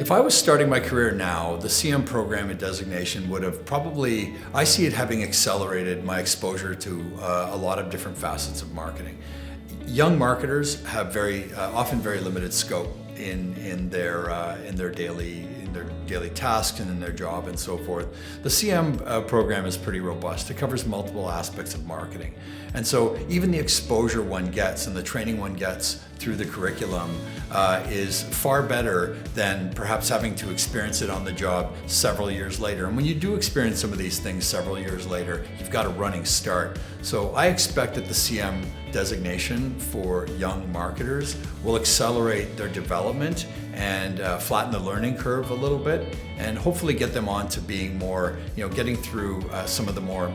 If I was starting my career now, the CM program and designation would have probably, I see it having accelerated my exposure to a lot of different facets of marketing. Young marketers have often very limited scope in their daily tasks and in their job and so forth. The CM program is pretty robust. It covers multiple aspects of marketing. And so even the exposure one gets and the training one gets through the curriculum is far better than perhaps having to experience it on the job several years later. And when you do experience some of these things several years later, you've got a running start. So I expect that the CM designation for young marketers will accelerate their development and flatten the learning curve a little bit, and hopefully get them on to being more, getting through some of the more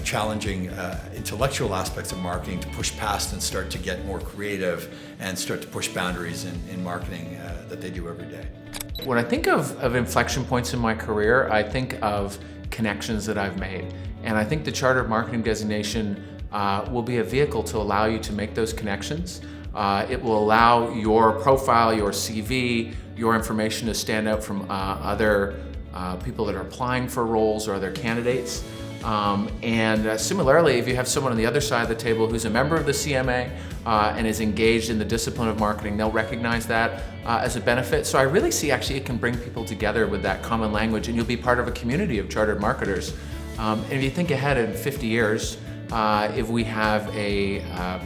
challenging intellectual aspects of marketing to push past and start to get more creative and start to push boundaries in marketing that they do every day. When I think of inflection points in my career, I think of connections that I've made. And I think the Chartered Marketing Designation will be a vehicle to allow you to make those connections. It will allow your profile, your CV, your information to stand out from other people that are applying for roles or other candidates. And similarly, if you have someone on the other side of the table who's a member of the CMA and is engaged in the discipline of marketing, they'll recognize that as a benefit. So I really see actually it can bring people together with that common language, and you'll be part of a community of chartered marketers. And if you think ahead in 50 years, if we have a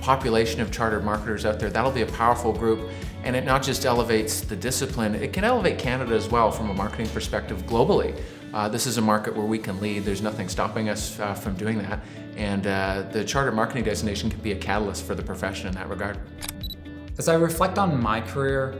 population of chartered marketers out there, that'll be a powerful group. And it not just elevates the discipline, it can elevate Canada as well from a marketing perspective globally. This is a market where we can lead. There's nothing stopping us from doing that. And the Chartered Marketing Designation can be a catalyst for the profession in that regard. As I reflect on my career,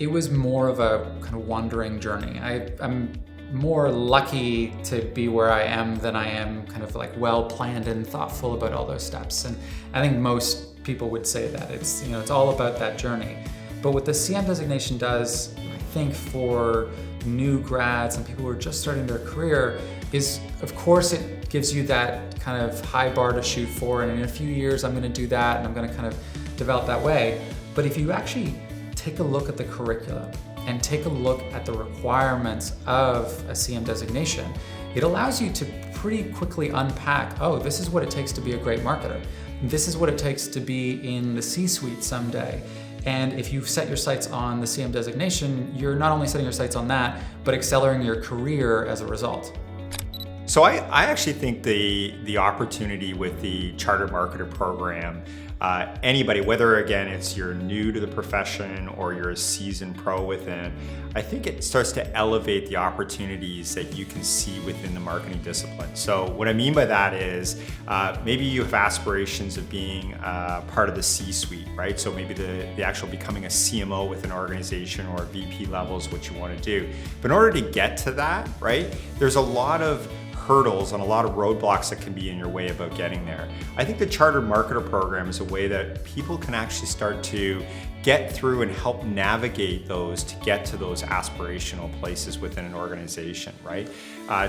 it was more of a kind of wandering journey. I'm more lucky to be where I am than I am kind of like well planned and thoughtful about all those steps. And I think most people would say that it's all about that journey. But what the CM designation does, I think, for new grads and people who are just starting their career is, of course, it gives you that kind of high bar to shoot for, and in a few years I'm going to do that and I'm going to kind of develop that way. But if you actually take a look at the curriculum and take a look at the requirements of a CM designation, it allows you to pretty quickly unpack, oh, this is what it takes to be a great marketer. This is what it takes to be in the C-suite someday. And if you set your sights on the CM designation, you're not only setting your sights on that, but accelerating your career as a result. So I actually think the opportunity with the Chartered Marketer program, anybody, whether again it's you're new to the profession or you're a seasoned pro within, I think it starts to elevate the opportunities that you can see within the marketing discipline. So what I mean by that is maybe you have aspirations of being part of the C-suite, right? So maybe the actual becoming a CMO with an organization or a VP level is what you want to do. But in order to get to that, right, there's a lot of hurdles and a lot of roadblocks that can be in your way about getting there. I think the Chartered Marketer program is a way that people can actually start to get through and help navigate those to get to those aspirational places within an organization, right?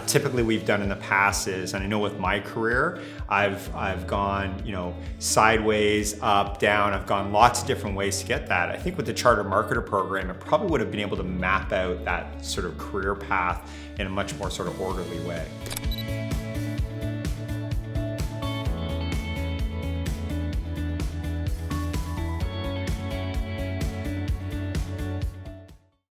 Typically we've done in the past is, and I know with my career, I've gone, sideways, up, down, I've gone lots of different ways to get that. I think with the Chartered Marketer program, it probably would have been able to map out that sort of career path in a much more sort of orderly way.